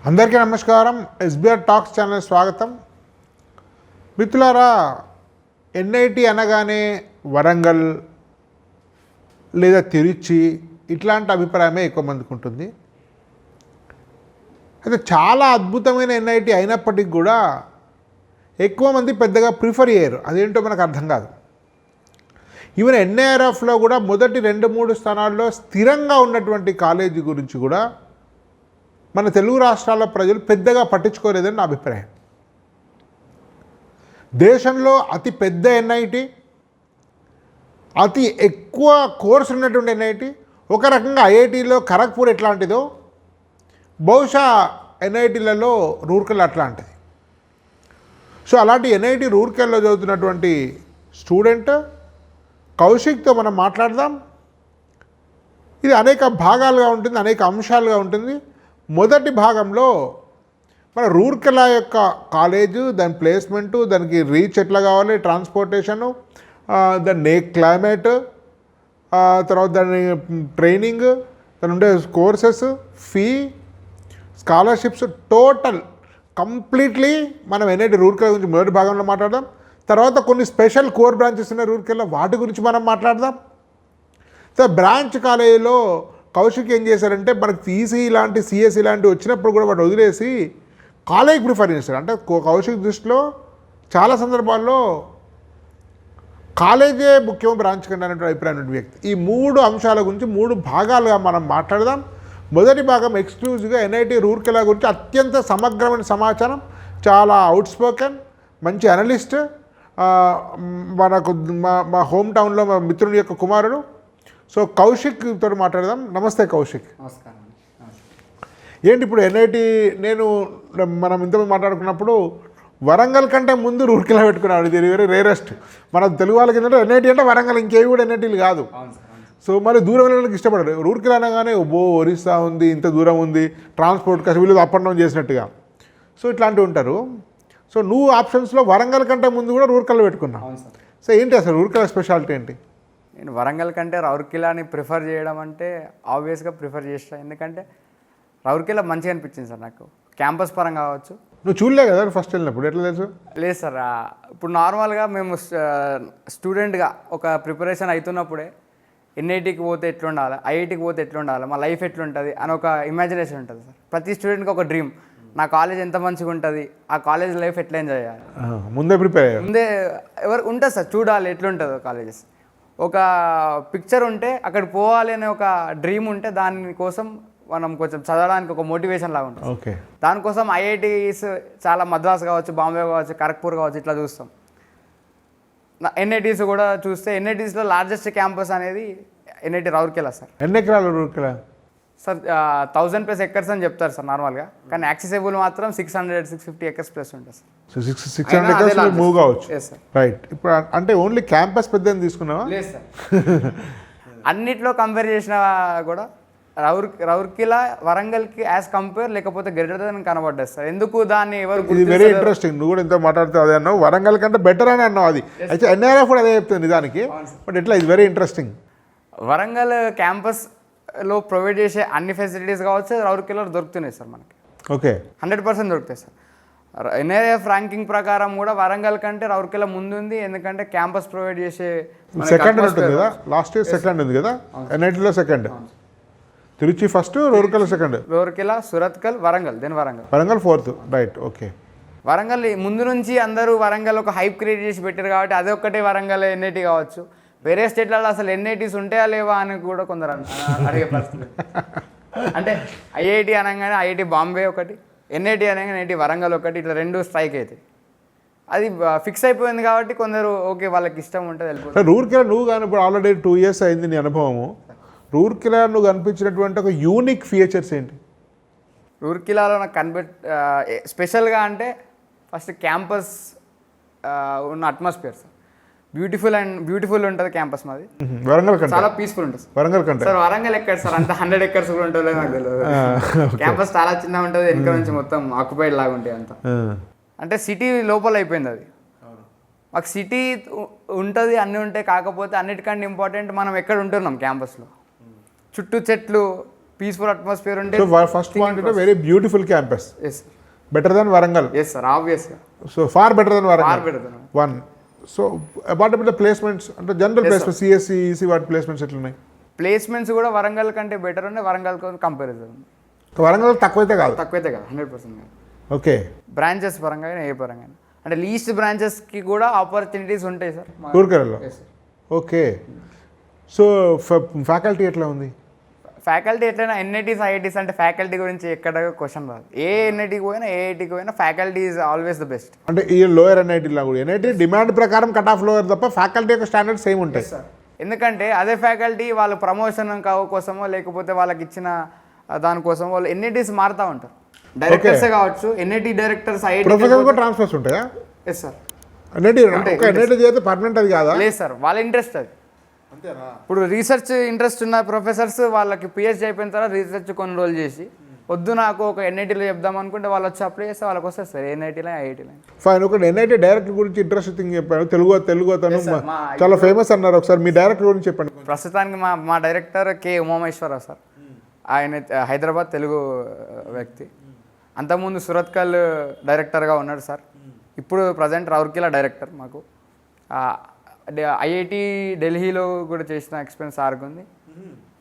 అందరికీ నమస్కారం. SBR talks channel స్వాగతం. మిత్రులారా, ఎన్ఐటి అనగానే వరంగల్ లేదా తిరుచి ఇట్లాంటి అభిప్రాయమే ఎక్కువ మందికి ఉంటుంది. అయితే చాలా అద్భుతమైన ఎన్ఐటి అయినప్పటికీ కూడా ఎక్కువ మంది పెద్దగా ప్రిఫర్ చేయరు. అదేంటో మనకు అర్థం కాదు. ఈవెన్ ఎన్ఐఆర్ఎఫ్లో కూడా మొదటి 2-3 స్థానాల్లో స్థిరంగా ఉన్నటువంటి కాలేజీ గురించి కూడా మన తెలుగు రాష్ట్రాల ప్రజలు పెద్దగా పట్టించుకోలేదని నా అభిప్రాయం. దేశంలో అతి పెద్ద ఎన్ఐటి, అతి ఎక్కువ కోర్సు ఉన్నటువంటి ఎన్ఐటి, ఒక రకంగా ఐఐటీలో ఖరగ్పూర్ ఎట్లాంటిదో బహుశా ఎన్ఐటీలలో రూర్కెల్ అట్లాంటిది. సో అలాంటి ఎన్ఐటి రూర్కెల్లో చదువుతున్నటువంటి స్టూడెంట్ కౌశిక్తో మనం మాట్లాడదాం. ఇది అనేక భాగాలుగా ఉంటుంది, అనేక అంశాలుగా ఉంటుంది. మొదటి భాగంలో మన రూర్కెలా యొక్క కాలేజు, దాని ప్లేస్మెంటు, దానికి రీచ్ ఎట్లా కావాలి, ట్రాన్స్పోర్టేషను, దాని క్లైమేట్, తర్వాత దాని ట్రైనింగ్, దాని ఉండే courses, fee, scholarships, total completely మనం ఎన్ఐటి రూర్కెలా గురించి మొదటి భాగంలో మాట్లాడదాం. తర్వాత కొన్ని స్పెషల్ కోర్ బ్రాంచెస్ ఉన్నాయి రూర్కెలా, వాటి గురించి మనం మాట్లాడదాం. సో బ్రాంచ్ కాలేజీలో కౌశిక్ ఏం చేశారంటే, మనకు ఈసీ ఇలాంటి సిఎస్ఈ ఇలాంటివి వచ్చినప్పుడు కూడా వాడు వదిలేసి కాలేజ్ ప్రిఫర్ చేస్తారు. అంటే కౌశిక్ దృష్టిలో చాలా సందర్భాల్లో కాలేజే ముఖ్యం బ్రాంచ్ కంటే అనేటువంటి అభిప్రాయం వ్యక్తి. ఈ 3 అంశాల గురించి 3 భాగాలుగా మనం మాట్లాడదాం. మొదటి భాగం ఎక్స్క్లూజివ్గా ఎన్ఐటి రూర్కెలా గురించి అత్యంత సమగ్రమైన సమాచారం, చాలా అవుట్స్పోకెన్, మంచి అనలిస్ట్, మనకు మా హోమ్ టౌన్లో మా మిత్రుని యొక్క కుమారుడు. సో కౌశిక్ తోటి మాట్లాడదాం. నమస్తే కౌశిక్. నమస్కారం. ఏంటి ఇప్పుడు ఎన్ఐటి, మనం ఇంతమంది మాట్లాడుకున్నప్పుడు వరంగల్ కంటే ముందు రూర్కెలా పెట్టుకున్నాడు. ఇది వెరీ రేరెస్ట్. మన తెలుగు వాళ్ళకి ఏంటంటే ఎన్ఐటి అంటే వరంగల్, ఇంకేవి కూడా ఎన్ఐటీలు కాదు. సో మరి దూరం వెళ్ళడానికి ఇష్టపడరు. రూర్కెలా అనగానే ఒరిస్సా ఉంది, ఇంత దూరం ఉంది, ట్రాన్స్పోర్ట్ కాసి వీళ్ళు అప్ అండ్ డౌన్ చేసినట్టుగా. సో ఇట్లాంటివి ఉంటారు. సో నువ్వు ఆప్షన్స్లో వరంగల్ కంటే ముందు కూడా రూర్కెలా పెట్టుకున్నావు. సో ఏంటి అసలు రూర్కెలా స్పెషాలిటీ ఏంటి? నేను వరంగల్ కంటే రౌర్కెలాని ప్రిఫర్ చేయడం అంటే ఆబ్వియస్గా ప్రిఫర్ చేస్తా. ఎందుకంటే రౌర్కెలా మంచిగా అనిపించింది సార్ నాకు, క్యాంపస్ పరంగా కావచ్చు. నువ్వు చూడలే కదా ఫస్ట్ వెళ్ళినప్పుడు, ఎట్లా తెలుసు? లేదు సార్, ఇప్పుడు నార్మల్గా మేము స్టూడెంట్గా ఒక ప్రిపరేషన్ అవుతున్నప్పుడే ఎన్ఐటీకి పోతే ఎట్లుండాలి, ఐఐటీకి పోతే ఎట్లుండాలి, మా లైఫ్ ఎట్లుంటుంది అని ఒక ఇమాజినేషన్ ఉంటుంది సార్. ప్రతి స్టూడెంట్కి ఒక డ్రీమ్, నా కాలేజ్ ఎంత మంచిగా ఉంటుంది, ఆ కాలేజ్ లైఫ్ ఎట్లా ఎంజాయ్ చేయాలి, ముందే ప్రిపేర్ అయ్యారు. ముందే ఎవరు ఉంటుంది సార్, చూడాలి ఎట్లుంటుందో కాలేజెస్. ఒక పిక్చర్ ఉంటే అక్కడ పోవాలి అనే ఒక డ్రీమ్ ఉంటే దానికోసం మనం కొంచెం చదవడానికి ఒక మోటివేషన్ లాగా ఉంటుంది. ఓకే, దానికోసం ఐఐటీస్ చాలా మద్రాస్ కావచ్చు, బాంబే కావచ్చు, ఖరగ్పూర్ కావచ్చు, ఇట్లా చూస్తాం. ఎన్ఐటీస్ కూడా చూస్తే ఎన్ఐటీస్లో లార్జెస్ట్ క్యాంపస్ అనేది ఎన్ఐటి రౌర్కెలా సార్. ఎన్ని ఎకరాలు రూర్కెలా సార్? 1000+ ఎకర్స్ అని చెప్తారు సార్ నార్మల్గా, కానీ యాక్సెసిబుల్ మాత్రం 600-650 ఎకర్స్ ప్లస్ ఉంటుంది సార్. సో 600 ఎకర్స్ మూవ్ కావచ్చు. Sir right. ఇప్పుడు అంటే ఓన్లీ క్యాంపస్ పెద్దని తీసుకున్నావా? లేదు సార్, అన్నిట్లో కంపేర్ చేసినా కూడా రౌర్కెలా వరంగల్కి యాజ్ కంపేర్ లేకపోతే గ్రేటర్ అని కనబడ్డది సార్. ఎందుకు దాన్ని ఎవరు? ఇది వెరీ ఇంట్రెస్టింగ్. నువ్వు కూడా ఎంత మాట్లాడితే అదే అన్నావు, వరంగల్ కంటే బెటర్ అని అన్నావు. అది అయితే ఎన్ఆర్ఎఫ్ కూడా అదే చెప్తుంది నిజానికి. బట్ ఎట్లా, ఇది వెరీ ఇంట్రెస్టింగ్. వరంగల్ క్యాంపస్లో ప్రొవైడ్ చేసే అన్ని ఫెసిలిటీస్ కావచ్చు రౌర్కెలాలో దొరుకుతున్నాయి సార్ మనకి. ఓకే, 100% దొరుకుతాయి సార్. ఎన్ఐఎఫ్ ర్యాంకింగ్ ప్రకారం కూడా వరంగల్ కంటే రౌర్కెలా ముందుంది. ఎందుకంటే క్యాంపస్ ప్రొవైడ్ చేసే సెకండ్ ఉంటుంది కదా, లాస్ట్ ఇయర్ సెకండ్ ఉంది కదా, ఎన్ఐటీలో second, Tiruchi first, Rourkela second, Rourkela, Surathkal, Warangal, then Warangal fourth. Right. Okay, Warangal ముందు నుంచి అందరూ వరంగల్ ఒక హైప్ క్రియేట్ చేసి పెట్టారు కాబట్టి అదే ఒక్కటే వరంగల్ ఎన్ఐటీ కావచ్చు. వేరే స్టేట్లలో అసలు ఎన్ఐటీస్ ఉంటాయా లేవా అని కూడా కొందరు అడిగే పరిస్థితి. అంటే ఐఐటి అనగానే ఐఐటి బాంబే ఒకటి, ఎన్ఐటి అనగానే ఎన్ఐటి వరంగల్ ఒకటి, ఇట్లా 2 స్ట్రైక్ అవుతాయి. అది ఫిక్స్ అయిపోయింది కాబట్టి కొందరు ఓకే వాళ్ళకి ఇష్టం ఉంటుంది వెళ్ళిపోతుంది. రూర్కెలా నువ్వు కానీ ఇప్పుడు ఆల్రెడీ 2 years అయింది నీ అనుభవము. రూర్కెలా నువ్వు కనిపించినటువంటి ఒక యూనిక్ ఫీచర్స్ ఏంటి? రూర్కెలాలో నాకు స్పెషల్గా అంటే ఫస్ట్ క్యాంపస్ ఉన్న అట్మాస్ఫియర్ సార్, బ్యూటిఫుల్ ఉంటుంది క్యాంపస్ మాది. వరంగల్ కంటే చాలా పీస్ఫుల్ ఉంటుంది వరంగల్ కంటే. సార్ వరంగల్ ఎక్కడ సార్ అంత 100 ఎకర్స్ కూడా ఉంటుందో నాకు తెలియదు. క్యాంపస్ చాలా చిన్నగా ఉంటుంది, వెనక నుంచి మొత్తం ఆక్యుపైడ్ లాగా ఉంటాయి అంతా. అంటే సిటీ లోపల అయిపోయింది అది. మాకు సిటీ ఉంటుంది, అన్నీ ఉంటాయి. కాకపోతే అన్నిటికంటే ఇంపార్టెంట్ మనం ఎక్కడ ఉంటున్నాం క్యాంపస్లో. చుట్టూ చెట్లు, పీస్ఫుల్ అట్మాస్ఫియర్ ఉంటే సో ఫస్ట్ పాయింట్ అంటే very beautiful campus, yes better than Warangal. Yes sir ఆబ్వియస్గా so far better than far Warangal. Better. One. So about the placements అంటే జనరల్ ప్లేస్మెంట్ సిఎస్సి ఈసీ వాటి ప్లేస్మెంట్స్ ఎట్లున్నాయి? ప్లేస్మెంట్స్ కూడా వరంగల్ కంటే బెటర్ ఉన్నాయి, Warangal comparison Warangal తక్కువైతే కాదు. తక్కువైతే కాదు, 100%. ఓకే. బ్రాంచెస్ పరంగా అయినా ఏ పరంగా అయినా అంటే లీస్ట్ బ్రాంచెస్కి కూడా ఆపర్చునిటీస్ ఉంటాయి సార్ రూర్కెలాలో. ఓకే. సో ఫ్యాకల్టీ ఎట్లా ఉంది? ఫ్యాకల్టీ ఎట్లయినా ఎన్ఐటీస్ ఐఐటీస్ అంటే ఫ్యాకల్టీ గురించి ఎక్కడ క్వశ్చన్ రాదు. ఏ ఎన్ఐటీకి పోయినా ఏఐటీకి పోయినా faculty is always the best. అంటే ఈ లోయర్ ఎన్ఐటీలో కూడా ఎన్ఐటీ డిమాండ్ ప్రకారం కట్ ఆఫ్ లోయర్ తప్ప ఫ్యాకల్టీ యొక్క స్టాండర్డ్ సేమ్ ఉంటాయి. ఎందుకంటే అదే ఫ్యాకల్టీ వాళ్ళ ప్రమోషన్ కోసమో లేకపోతే వాళ్ళకి ఇచ్చిన దానికోసం వాళ్ళు ఎన్ఐటీస్ మారుతూ ఉంటారు. డైరెక్టర్సే కావచ్చు, ఎన్ఐటీ డైరెక్టర్స్ ఐఐటీ ప్రొఫెసర్ కూడా ట్రాన్స్ఫర్స్ ఉంటాయా? Yes sir. ఎన్ఐటీ ఎన్ఐటీ చేస్తే పర్మనెంట్ అది కాదా? లేదు సార్, వాళ్ళ ఇంట్రెస్ట్ అది. ఇప్పుడు రీసెర్చ్ ఇంట్రెస్ట్ ఉన్న ప్రొఫెసర్స్ వాళ్ళకి పిహెచ్డి అయిపోయిన తర్వాత రీసెర్చ్ కొన్ని రోజులు చేసి వద్దు నాకు ఒక ఎన్ఐటీలో చెప్దాం అనుకుంటే వాళ్ళు వచ్చి అప్లై చేస్తే వాళ్ళకి వస్తుంది సార్ ఎన్ఐటీలో ఐఐటీలో. ఫైన్. ఒక ఎన్ఐటీ డైరెక్టర్ గురించి ఇంట్రెస్టింగ్ చెప్పాను. తెలుగు అతను చాలా ఫేమస్ అన్నారు. ఒకసారి మీ డైరెక్టర్ గురించి చెప్పండి. ప్రస్తుతానికి మా డైరెక్టర్ కె ఉమామేశ్వరరావు సార్. ఆయన హైదరాబాద్ తెలుగు వ్యక్తి. అంతకుముందు సురత్కల్ డైరెక్టర్గా ఉన్నాడు సార్. ఇప్పుడు ప్రజెంట్ రౌర్కెలా డైరెక్టర్ మాకు. ఐఐటి ఢిల్లీలో కూడా చేసిన ఎక్స్పీరియన్స్ సార్కి ఉంది.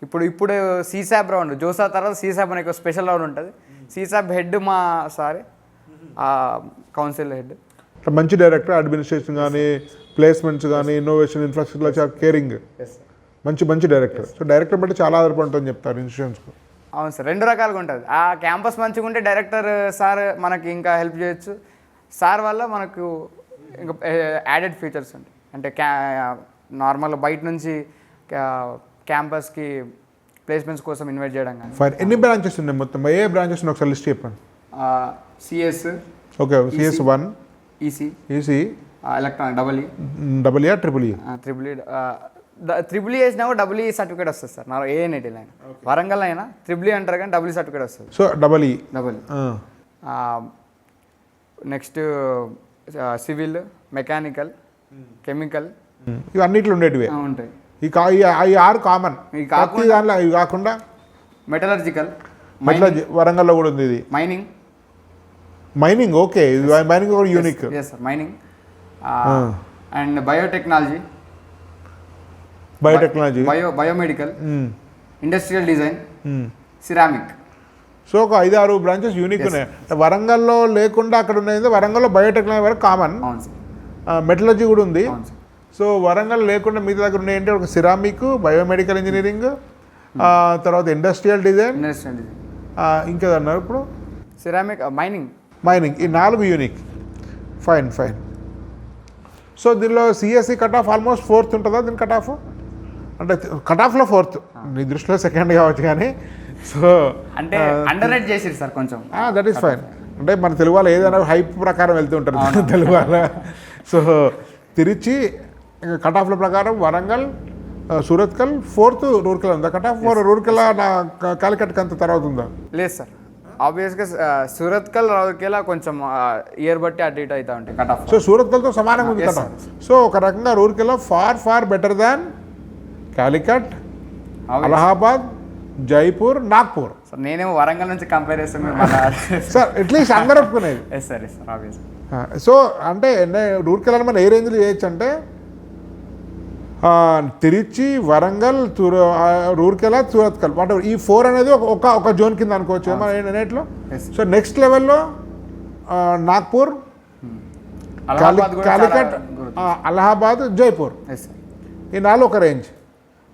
ఇప్పుడు సీసాబ్ రౌండ్, జోసా తర్వాత సీసాబ్ అనే ఒక స్పెషల్ రౌండ్ ఉంటుంది. సీసాబ్ హెడ్ మా సారే, కౌన్సిల్ హెడ్. మంచి డైరెక్టర్. అడ్మినిస్ట్రేషన్ కానీ ప్లేస్మెంట్స్ కానీ ఇన్నోవేషన్ ఇన్ఫ్రాస్ట్రక్చర్ చాలా కేరింగ్. మంచి డైరెక్టర్. సో డైరెక్టర్ బట్టి చాలా ఆధారపడుతుందని చెప్తారు ఇన్సూరెన్స్కు. అవును సార్, రెండు రకాలుగా ఉంటుంది. ఆ క్యాంపస్ మంచిగా ఉంటే డైరెక్టర్ సార్ మనకి ఇంకా హెల్ప్ చేయొచ్చు. సార్ వల్ల మనకు ఇంకా యాడెడ్ ఫీచర్స్ ఉంటాయి. అంటే నార్మల్ బయట నుంచి క్యాంపస్కి ప్లేస్మెంట్స్ కోసం ఇన్వైట్ చేయడం కానీ. ఫైన్. ఎన్ని బ్రాంచెస్ ఉన్నాయి మొత్తం? ఏ బ్రాంచెస్ ఒకసారి లిస్ట్ చెప్పండి. CS. Okay. CS 1, EC, electronic, double ఈ ట్రిపుల్ ఈ. త్రిబుల్ ఈ వేసినా కూడా డబుల్ ఈ సర్టిఫికేట్ వస్తుంది సార్. నా ఏఎన్ఐటీలో అయినా వరంగల్ అయినా త్రిబుల్ ఈ అంటారు కానీ డబుల్ ఈ సర్టిఫికేట్ వస్తుంది. సో డబల్ ఈ. నెక్స్ట్ సివిల్, మెకానికల్, కెమికల్ ఇవన్నిట్లో ఉండేటివి ఉంటాయి. ఈ 6 కామన్. ప్రతి దాంట్లో ఇవి కాకుండా మెటలర్జికల్ వరంగల్లో కూడా ఉంది. ఇది మైనింగ్. ఓకే. మైనింగ్ కూడా unique. Mining and biotechnology, biomedical, industrial design, ceramic. So ఒక 5-6 బ్రాంచెస్ యూనిక్ ఉన్నాయి. వరంగల్లో లేకుండా అక్కడ ఉన్నది వరంగల్లో బయోటెక్నాలజీ వరకు కామన్. మెటలర్జీ కూడా ఉంది. సో వరంగల్ లేకుండా మిగతా దగ్గర ఉన్నాయి అంటే ఒక సిరామిక్, బయోమెడికల్ ఇంజనీరింగ్, తర్వాత ఇండస్ట్రియల్ డిజైన్, ఇంకా అన్నారు ఇప్పుడు సిరామిక్, మైనింగ్. ఈ 4 యూనిక్. ఫైన్. సో దీనిలో CSC cut off almost 4th ఉంటుందా దీని కట్ ఆఫ్? అంటే కట్ ఆఫ్లో 4th, నీ దృష్టిలో 2nd కావచ్చు కానీ. సో అంటే అండర్రేట్ చేసిరు సార్ కొంచెం. That is fine. అంటే మన తెలుగు వాళ్ళు ఏదైనా హైప్ ప్రకారం వెళ్తూ ఉంటారు తెలుగు వాళ్ళ. సో తిరిచి కట్ ఆఫ్ల ప్రకారం వరంగల్, సూరత్కల్ 4th, రూర్కెలా ఉందా కట్ ఆఫ్? రూర్కెలా కాలికట్కి అంత తర్వాత ఉందా? లేదు సార్, ఆబ్వియస్గా సూరత్కల్, రౌర్కెలా కొంచెం ఇయర్ బట్టి అటు ఇటు అవుతా ఉంటాయి కట్ ఆఫ్. సో సూరత్కల్తో సమానంగా ఉంది కట్ ఆఫ్. సో ఒక రకంగా Rourkela far better than Calicut, Allahabad, Jaipur, Nagpur. Sir నేనేమో వరంగల్ నుంచి కంపేర్ చేస్తాను సార్. అట్లీస్ట్ అందరూ ఒప్పుకునేది. Sir obvious. సో అంటే రూర్కెలా మనం ఏ రేంజ్లో చేయొచ్చు అంటే తిరిచి, వరంగల్, రూర్కెలా, సూరత్కల్ అంటే ఈ 4 అనేది ఒక జోన్ కింద అనుకోవచ్చు మన ఎన్ఐటీలో. సో నెక్స్ట్ లెవెల్లో నాగ్పూర్, కాలికట్, అలహాబాద్, జైపూర్, ఈ 4 ఒక రేంజ్.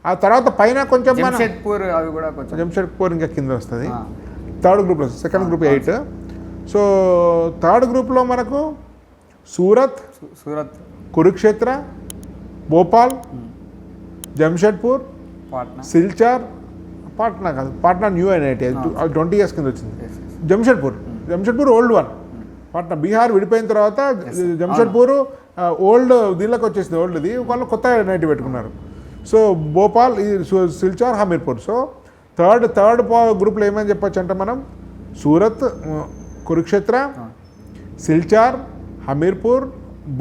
ఆ తర్వాత పైన కొంచెం జంషెడ్పూర్ ఇంకా కింద వస్తుంది. 3rd గ్రూప్లో, 2nd గ్రూప్ 8. సో 3rd గ్రూప్లో మనకు సూరత్, కురుక్షేత్ర, భోపాల్, జంషెడ్పూర్, సిల్చార్, పాట్నా కాదు, పాట్నా న్యూ ఎన్ఐటీ 20 years కింద వచ్చింది. Jamshedpur old one. పాట్నా బీహార్ విడిపోయిన తర్వాత జంషెడ్పూర్ ఓల్డ్ దీనిలోకి వచ్చేసింది. ఓల్డ్ది వాళ్ళు కొత్త ఎన్ఐటీ పెట్టుకున్నారు. So Bhopal, Silchar, Hamirpur. So third గ్రూప్లో ఏమని చెప్పొచ్చు అంటే మనం సూరత్, కురుక్షేత్ర, సిల్చార్, హమీర్పూర్,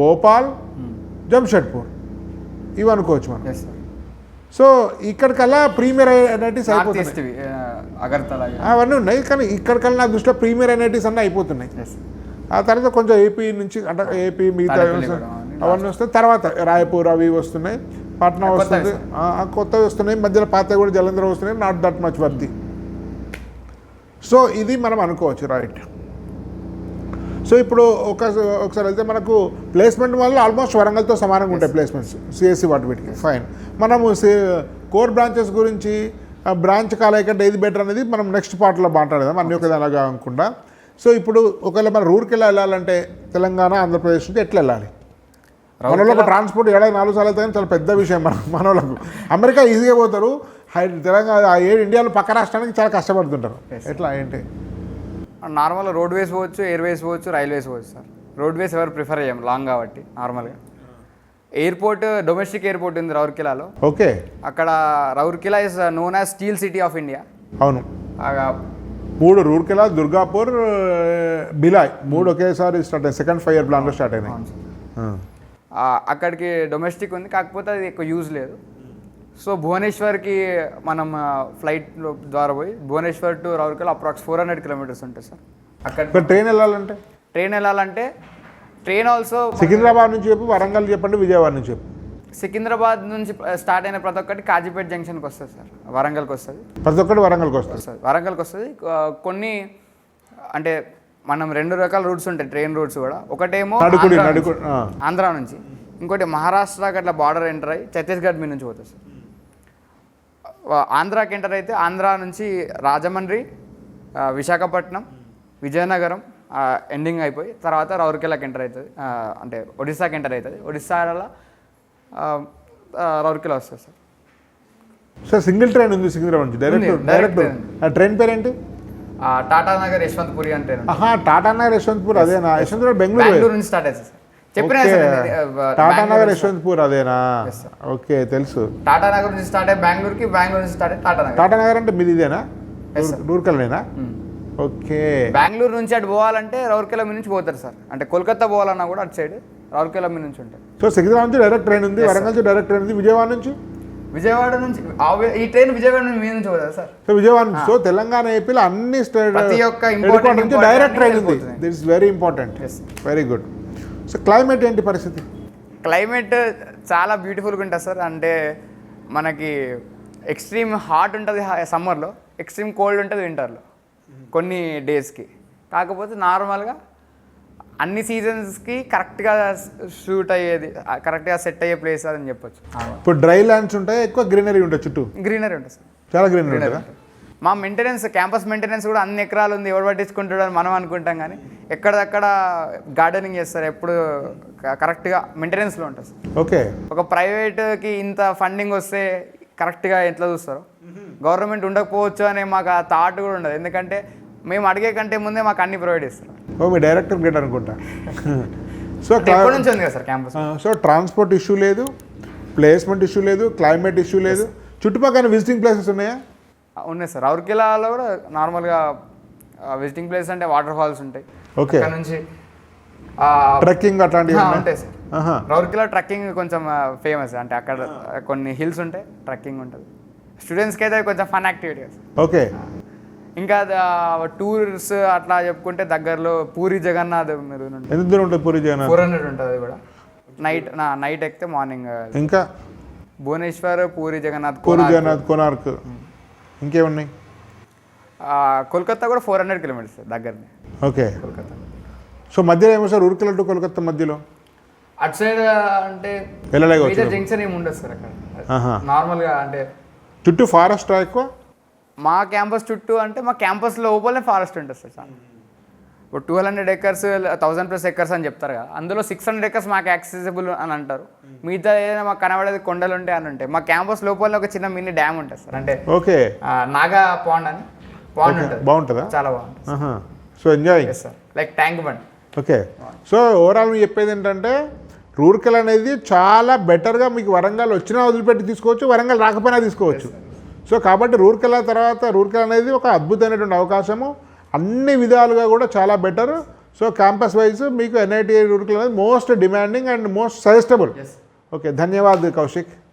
భోపాల్, జంషెడ్పూర్ ఇవి అనుకోవచ్చు మనం. సో ఇక్కడికల్లా ప్రీమియర్ ఎన్ఐటీస్ నార్త్ అయిపోతున్నాయి. ఈస్ట్ అగర్తల అవన్నీ ఉన్నాయి, కానీ ఇక్కడికల్లా నా దృష్టిలో ప్రీమియర్ ఎన్ఐటీస్ అన్నీ అయిపోతున్నాయి. ఆ తర్వాత కొంచెం ఏపీ నుంచి అంటే ఏపీ మిగతా అవన్నీ వస్తాయి. తర్వాత రాయపూర్ అవి వస్తున్నాయి, పాట్నా వస్తుంది, కొత్తవి వస్తున్నాయి, మధ్యలో పాత కూడా జలంధర్ వస్తున్నాయి, నాట్ దట్ మచ్ వర్తి. సో ఇది మనం అనుకోవచ్చు, రైట్. సో ఇప్పుడు ఒకసారి వెళ్తే మనకు ప్లేస్మెంట్ వల్ల ఆల్మోస్ట్ వరంగల్తో సమానంగా ఉంటాయి ప్లేస్మెంట్స్ సిఎస్సి వాటి వీటికి, ఫైన్. మనము కోర్ బ్రాంచెస్ గురించి బ్రాంచ్ కాలేజ్ కంటే ఏది బెటర్ అనేది మనం నెక్స్ట్ పార్ట్లో మాట్లాడదాం, అన్నీ ఒక అలాగా అనుకుంటా. సో ఇప్పుడు ఒకవేళ మన రూర్కెళ్ళి వెళ్ళాలంటే తెలంగాణ ఆంధ్రప్రదేశ్ నుంచి ఎట్లా వెళ్ళాలి? మన వాళ్ళకు ట్రాన్స్పోర్ట్ 4 సార్లు అయితే చాలా పెద్ద విషయం మన వాళ్ళకు. అమెరికా ఈజీగా పోతారు, తెలంగాణ ఇండియాలో పక్క రాష్ట్రానికి చాలా కష్టపడుతుంటారు. ఎట్లా ఏంటి? నార్మల్గా రోడ్వేస్ పోవచ్చు, ఎయిర్వేస్ పోవచ్చు, రైల్వేస్ పోవచ్చు సార్. రోడ్వేస్ ఎవరు ప్రిఫర్ చేయం లాంగ్ కాబట్టి. నార్మల్గా ఎయిర్పోర్ట్, డొమెస్టిక్ ఎయిర్పోర్ట్ ఉంది రౌర్కెలాలో. ఓకే. అక్కడ Rourkela is known as steel city of India. అవును, 3 రూర్కెలా, దుర్గాపూర్, బిలాయ్ 3 ఒకేసారి స్టార్ట్ అయ్యాయి. సెకండ్ 5 ఇయర్ ప్లాన్లో స్టార్ట్ అయినాయి. అక్కడికి డొమెస్టిక్ ఉంది, కాకపోతే అది ఎక్కువ యూజ్ లేదు. సో భువనేశ్వర్కి మనం ఫ్లైట్ ద్వారా పోయి Bhubaneswar to Rourkela approx 400 kilometres ఉంటుంది సార్. అక్కడ ట్రైన్ వెళ్ళాలంటే ట్రైన్ ఆల్సో సికింద్రాబాద్ నుంచి చెప్పు, వరంగల్ చెప్పండి, విజయవాడ నుంచి చెప్పు. సికింద్రాబాద్ నుంచి స్టార్ట్ అయిన ప్రతి ఒక్కటి కాజీపేట జంక్షన్కి వస్తుంది సార్, వరంగల్కి వస్తుంది. ప్రతి ఒక్కటి వరంగల్కి వస్తుంది. వరంగల్కి వస్తుంది. కొన్ని అంటే మనం 2 రకాల రూట్స్ ఉంటాయి ట్రైన్ రూట్స్ కూడా. ఒకటేమో ఆంధ్ర నుంచి, ఇంకోటి మహారాష్ట్రకి అట్లా బార్డర్ ఎంటర్ అయ్యి ఛత్తీస్గఢ్ మీ నుంచి పోతుంది సార్. ఆంధ్రాకి ఎంటర్ అయితే ఆంధ్ర నుంచి రాజమండ్రి, విశాఖపట్నం, విజయనగరం ఎండింగ్ అయిపోయి తర్వాత రౌర్కెలాకి ఎంటర్ అవుతుంది, అంటే ఒడిస్సాకి ఎంటర్ అవుతుంది. ఒడిస్సాలో రౌర్కెలా వస్తుంది సార్. సార్ సింగిల్ ట్రైన్ ఉంది సికింద్రాబాద్ నుంచి డైరెక్ట్. ట్రైన్ పేరేంటి? టాటానగర్ యశ్వంత్పురి అంటే. టాటానగర్ యశ్వంత్పూర్ అదేనా? యశ్వంత్పూర్ బెంగళూరు నుంచి స్టార్ట్ అవుతుంది సార్. టాటానగర్ యశ్వంత్పూర్ అదేనా? ఓకే, తెలుసు. టాటానగర్ నుంచి స్టార్ట్ అయ్యి బెంగళూరుకి, బెంగళూరు నుంచి స్టార్ట్ అయ్యి టాటానగర్. టాటానగర్ అంటే మీది ఇదేనా? రూర్కెలానేనా? ఓకే. బెంగళూరు నుంచి అటు పోవాలంటే రౌర్కెలా నుంచి పోతారు సార్. అంటే కోల్కతా పోవాలన్నా కూడా అటు సైడ్ రౌర్కెలా నుంచి ఉంటుంది. సో సికింద్రాబాద్ నుంచి డైరెక్ట్ ట్రైన్ ఉంది, వరంగల్ నుంచి డైరెక్ట్ ట్రైన్ ఉంది, విజయవాడ నుంచి ఈ ట్రైన్ విజయవాడ నుంచి పోతుంది సార్. సో విజయవాడ నుంచి. సో తెలంగాణ ఏపీలో అన్ని ప్రతి ఒక్క ఇంపార్టెంట్ నుంచి డైరెక్ట్ ట్రైన్ ఉంది. This is very important, very good. So climate ఏంటి పరిస్థితి? క్లైమేట్ చాలా బ్యూటిఫుల్గా ఉంటుంది సార్. అంటే మనకి ఎక్స్ట్రీమ్ హాట్ ఉంటుంది సమ్మర్లో, ఎక్స్ట్రీమ్ కోల్డ్ ఉంటుంది వింటర్లో కొన్ని డేస్కి. కాకపోతే నార్మల్గా అన్ని సీజన్స్కి కరెక్ట్గా షూట్ అయ్యేది, కరెక్ట్గా సెట్ అయ్యే ప్లేస్ అని చెప్పొచ్చు. ఇప్పుడు డ్రై ల్యాండ్స్ ఉంటాయి, ఎక్కువ గ్రీనరీ ఉంటుంది, చుట్టూ గ్రీనరీ ఉంటుంది సార్, చాలా గ్రీనరీ ఉంటుంది. మా మెయింటెనెన్స్, క్యాంపస్ మెయింటెనెన్స్ కూడా అన్ని ఎకరాలు ఉంది, ఎవరు పట్టించుకుంటాడు అని మనం అనుకుంటాం, కానీ ఎక్కడక్కడ గార్డెనింగ్ చేస్తారు, ఎప్పుడు కరెక్ట్గా మెయింటెనెన్స్లో ఉంటుంది సార్. ఓకే. ఒక ప్రైవేట్కి ఇంత ఫండింగ్ వస్తే కరెక్ట్గా ఎట్లా చూస్తారు, గవర్నమెంట్ ఉండకపోవచ్చు అనే మాకు ఆ థాట్ కూడా ఉండదు. ఎందుకంటే మేము అడిగే కంటే ముందే మాకు అన్ని ప్రొవైడ్ చేస్తారు. ఓ, మీ డైరెక్టర్ గ్రేట్ అనుకుంటా. సో ఎప్పటి నుంచి ఉంది కదా sir campus. So transport issue లేదు, ప్లేస్మెంట్ ఇష్యూ లేదు, క్లైమేట్ ఇష్యూ లేదు. చుట్టుపక్కల విజిటింగ్ ప్లేసెస్ ఉన్నాయా? ఉన్నాయి సార్. రౌర్కెలాలో కూడా నార్మల్గా విజిటింగ్ ప్లేస్ అంటే వాటర్ ఫాల్స్ ఉంటాయి. ఓకే. అక్కడ నుంచి ట్రెక్కింగ్ అట్లాంటివి ఉంటాయి సార్. రౌర్కెలా ట్రెక్కింగ్ కొంచెం ఫేమస్. అంటే అక్కడ కొన్ని హిల్స్ ఉంటాయి, ట్రెక్కింగ్ ఉంటుంది. స్టూడెంట్స్కి అయితే కొంచెం ఫన్ యాక్టివిటీ. ఓకే. ఇంకా టూర్స్ అట్లా చెప్పుకుంటే దగ్గరలో పూరి జగన్నాథ్ మీరు ఎంత దూరం ఉంటుంది? పూరి జగన్నాథ్ 400 ఉంటుంది. అది కూడా నైట్ ఎక్కితే మార్నింగ్. ఇంకా భువనేశ్వర్, పూరి జగన్నాథ్, కోనార్క్, ఇంకేమున్నాయి? కోల్కతా కూడా 400 కిలోమీటర్స్ దగ్గరనే. ఓకే. కోల్కతా. సో మధ్యలో ఏమో సార్ రూర్కెలా టు కోల్కతా మధ్యలో అటు సైడ్ అంటే జంక్షన్ ఏమి ఉండదు సార్ అక్కడ. నార్మల్గా అంటే చుట్టూ ఫారెస్ట్ ఎక్కువ. మా క్యాంపస్ చుట్టూ అంటే మా క్యాంపస్ లోపలనే ఫారెస్ట్ ఉంటుంది సార్. చాలా ఇప్పుడు 200 ఎకర్స్ 1000+ ఎకర్స్ అని చెప్తారు కదా, అందులో 600 ఎకర్స్ మాకు యాక్సెసిబుల్ అని అంటారు. మిగతా ఏదైనా మాకు కనబడేది కొండలు ఉంటాయి అని ఉంటాయి. మా క్యాంపస్ లోపల ఒక చిన్న మినీ డ్యామ్ ఉంటుంది సార్. అంటే ఓకే, నాగా పాండ్ అని పాండ్ ఉంటుంది. బాగుంటుందా? చాలా బాగుంటుంది. So enjoy sir, like tank bund. Okay. So overall మీరు చెప్పేది ఏంటంటే రూర్కెలా అనేది చాలా బెటర్గా మీకు వరంగల్ వచ్చినా వదిలిపెట్టి తీసుకోవచ్చు, వరంగల్ రాకపోయినా తీసుకోవచ్చు. సో కాబట్టి రూర్కెలా అనేది ఒక అద్భుతమైనటువంటి అవకాశము, అన్ని విధాలుగా కూడా చాలా బెటర్. సో క్యాంపస్ వైజ్ మీకు ఎన్ఐటి రూర్కెలా అనేది most demanding and most suggestible. Okay, ధన్యవాదాలు కౌశిక్.